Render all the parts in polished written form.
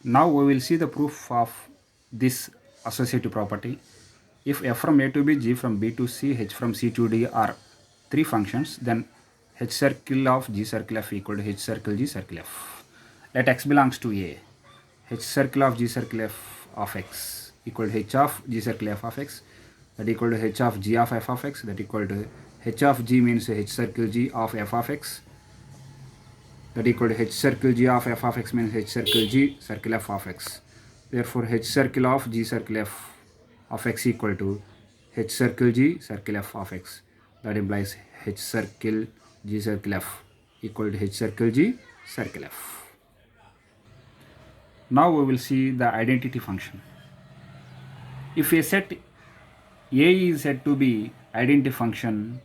Now we will see the proof of this associative property. If f from a to b, g from b to c, h from c to d are three functions, then h circle of g circle f equal to h circle g circle f. Let x belongs to a. H circle of g circle f of x equal to h of g circle f of x, that equal to h of g of f of x, that equal to h of g means h circle g of f of x, that equal to h circle g of f of x means h circle g circle f of x. Therefore h circle of g circle f of x equal to h circle g circle f of x. That implies h circle g circle f equal to h circle g circle f. Now we will see the identity function. If a set A is said to be identity function,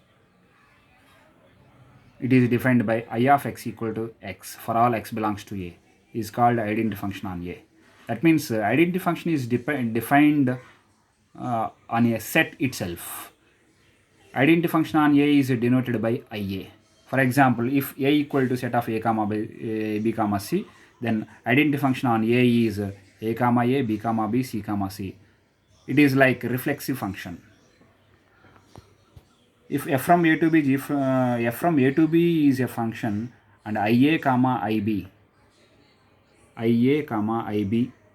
it is defined by I of x equal to x for all x belongs to A is called identity function on A. That means identity function is defined on a set itself. Identity function on A is denoted by IA. For example, if A equal to set of A comma B comma C, then identity function on A is A comma A, B comma B, C comma C. It is like reflexive function. If f from a to b, f from a to b is a function, and ia comma ib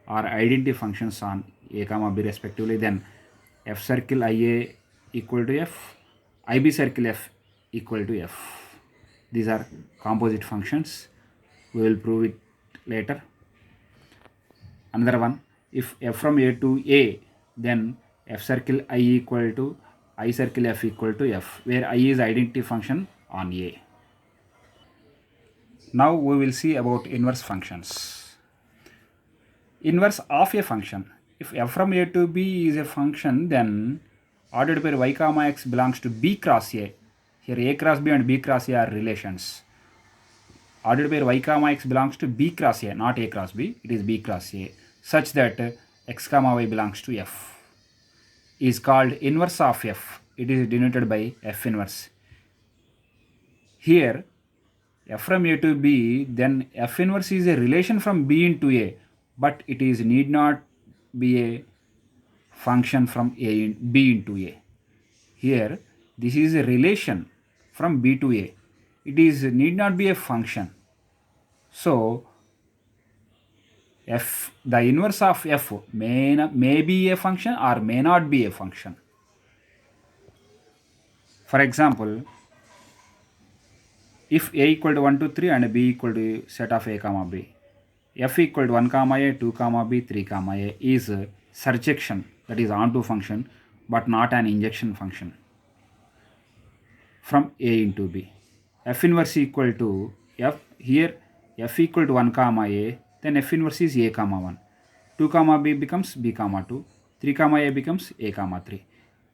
are identity functions on a comma b respectively, then f circle ia equal to f, ib circle f equal to f. These are composite functions. We will prove it later. Another one, if f from a to a, then f circle I equal to I circle f equal to f, where I is identity function on a. Now we will see about inverse functions. Inverse of a function. If f from a to b is a function, then ordered pair y comma x belongs to b cross a. Here a cross b and b cross a are relations. Ordered pair y comma x belongs to b cross a, not a cross b, it is b cross a, such that x comma y belongs to f, is called inverse of f. It is denoted by f inverse. Here f from a to b, then f inverse is a relation from b into a, but it is need not be a function from b into a. Here this is a relation from b to a. It is need not be a function. So f, the inverse of f may be a function or may not be a function. For example, if a equal to 1 to 3 and b equal to set of a comma b, f equal to 1 comma a, 2 comma b, 3 comma a is a surjection, that is onto function, but not an injection function from a into b. F inverse equal to f, here f equal to 1 comma a, then f inverse is a comma 1. 2 comma b becomes b comma 2. 3 comma a becomes a comma 3.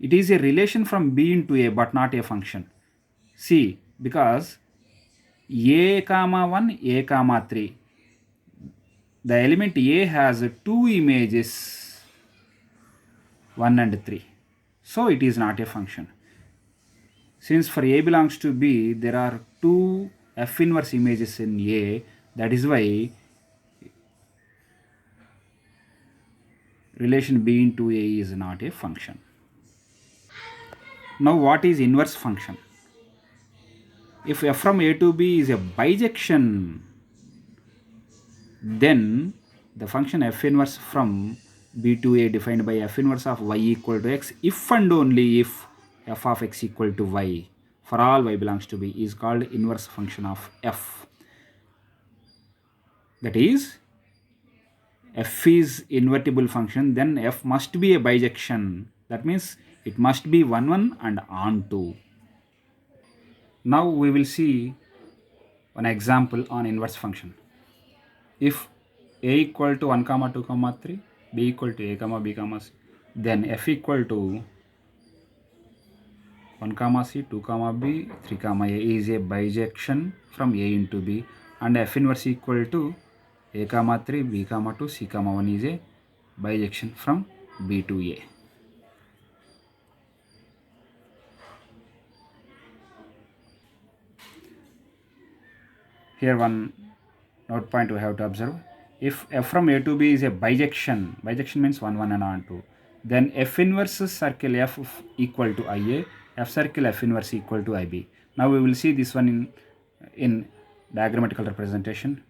It is a relation from b into a but not a function. See, because a comma 1, a comma 3, the element a has two images 1 and 3, so it is not a function. Since for a belongs to b, there are two f inverse images in a, that is why relation b into a is not a function. Now what is inverse function? If f from a to b is a bijection, then the function f inverse from b to a defined by f inverse of y equal to x if and only if f of x equal to y for all y belongs to b is called inverse function of f. That is, f is invertible function, then f must be a bijection. That means it must be 1 1 and onto. Now we will see an example on inverse function. If a equal to 1 comma 2 comma 3, b equal to a comma b comma c, then f equal to 1 comma c, 2 comma b, 3 comma a is a bijection from a into b, and f inverse equal to a comma 3, b comma 2, c comma 1 is a bijection from b to a. Here one note point we have to observe. If f from a to b is a bijection means 1 1 and on 2, then f inverse circle f equal to ia, f circle f inverse equal to ib. Now we will see this one in diagrammatical representation.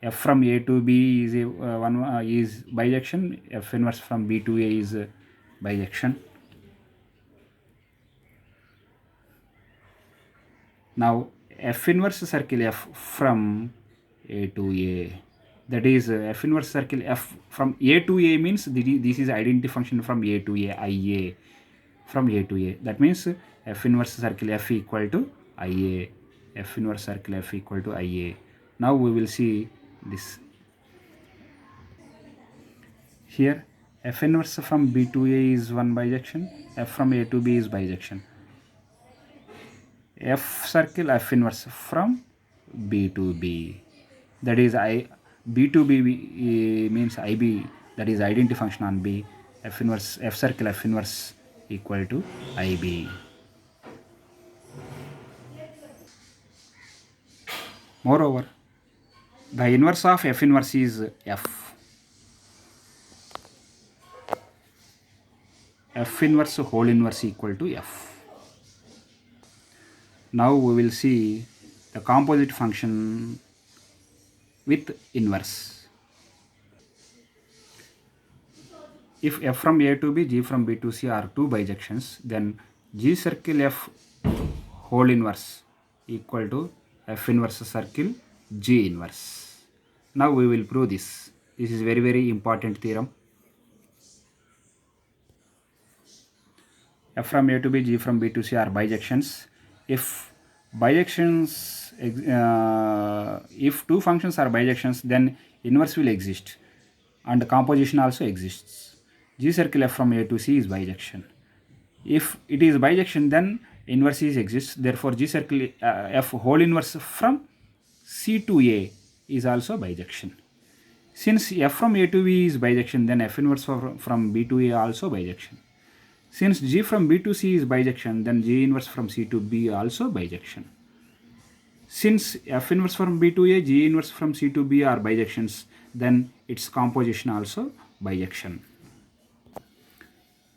F from a to b is is bijection, f inverse from b to a is bijection. Now f inverse circle f from a to a, that is f inverse circle f from a to a means this is identity function from a to a, ia from a to a. That means f inverse circle f equal to ia, f inverse circle f equal to ia. Now we will see this here. F inverse from b to a is one bijection, f from a to b is bijection. F circle f inverse from b to b, that is b to b means ib, that is identity function on b. F inverse f circle f inverse equal to ib. Moreover, the inverse of f inverse is f inverse whole inverse equal to f. Now we will see the composite function with inverse. If f from a to b, g from b to c are two bijections, then g circle f whole inverse equal to f inverse circle g inverse. Now we will prove this. This is very, very important theorem. F from a to b, g from b to c are bijections. If two functions are bijections, then inverse will exist and composition also exists. G circle f from a to c is bijection. If it is bijection, then inverse exists. Therefore, G circle f whole inverse from c to a is also bijection. Since f from a to b is bijection, then f inverse from b to a also bijection. Since g from b to c is bijection, then g inverse from c to b also bijection. Since f inverse from b to a, g inverse from c to b are bijections, then its composition also bijection.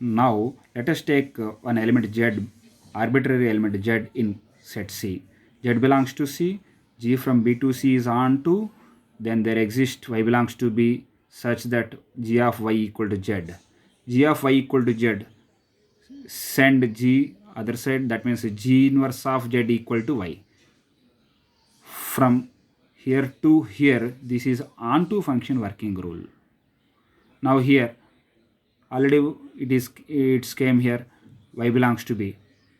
Now let us take one element z, arbitrary element z in set C. Z belongs to C, g from b to c is on to, then there exists y belongs to b such that g of y equal to z. G of y equal to z, send g other side, that means g inverse of z equal to y. From here to here, this is onto function working rule. Now here already it came here, y belongs to b.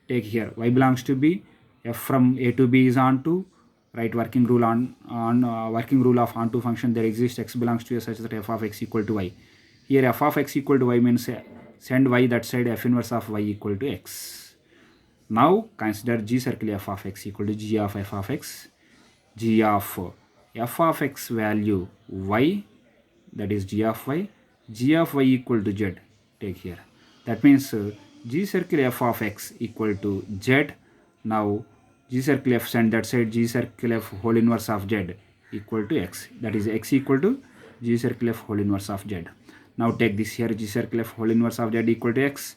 Take here y belongs to b, f from a to b is onto, write working rule working rule of onto function. There exists x belongs to a such that f of x equal to y. Here f of x equal to y means send y that side, f inverse of y equal to x. Now consider g circle f of x equal to g of f of x, g of f of x value y, that is g of y equal to z. Take here, that means g circle f of x equal to z. Now g circle f, send that side, g circle f whole inverse of z equal to x, that is x equal to g circle f whole inverse of z. Now take this here, g circle f whole inverse of z equal to x.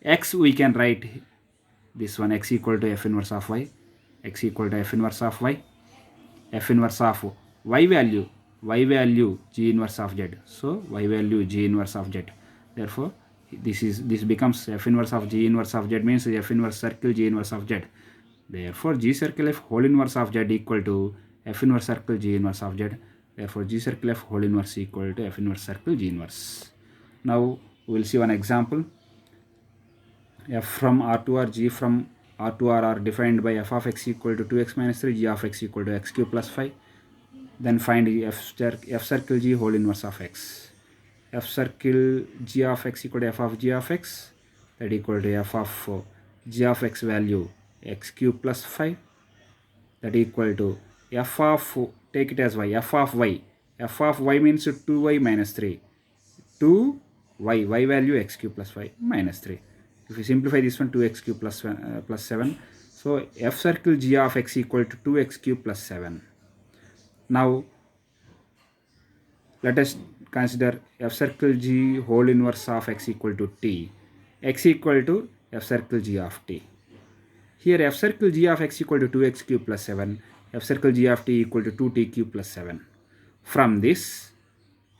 X we can write this one, x equal to f inverse of y, x equal to f inverse of y, f inverse of y value g inverse of z. So y value g inverse of z. Therefore this becomes f inverse of g inverse of z means f inverse circle g inverse of z. Therefore g circle f whole inverse of z equal to f inverse circle g inverse of z. Therefore g circle f whole inverse equal to f inverse circle g inverse. Now we will see one example. F from R to R, g from R to R are defined by f of x equal to 2x minus 3, g of x equal to x cube plus 5. Then find f circle g whole inverse of x. F circle g of x equal to f of g of x, that equal to f of g of x value x cube plus 5, that equal to f of, take it as y, f of y means 2y minus 3, 2y, y value x cube plus 5 minus 3. If you simplify this one, 2x cube plus 7. So f circle g of x equal to 2x cube plus 7. Now Let us consider f circle g whole inverse of x equal to t. X equal to f circle g of t. Here f circle g of x equal to 2x cube plus 7. F circle g of t equal to 2t cube plus 7. From this,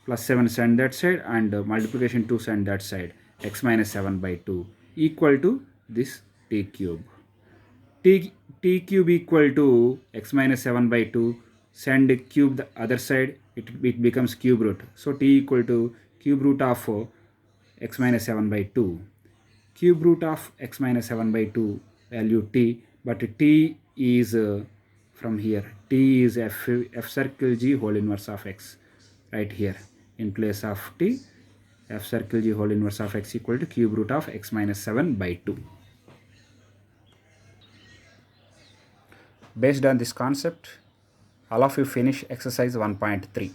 plus 7 send that side and multiplication 2 send that side. X minus 7 by 2 equal to this t cube. T cube equal to x minus 7 by 2. Send cube the other side, it becomes cube root. So t equal to cube root of x minus 7 by 2. Cube root of x minus 7 by 2 value t, but t is from here. T is f circle g whole inverse of x. Right here in place of t, f circle g whole inverse of x equal to cube root of x minus 7 by 2. Based on this concept, all of you finish exercise 1.3.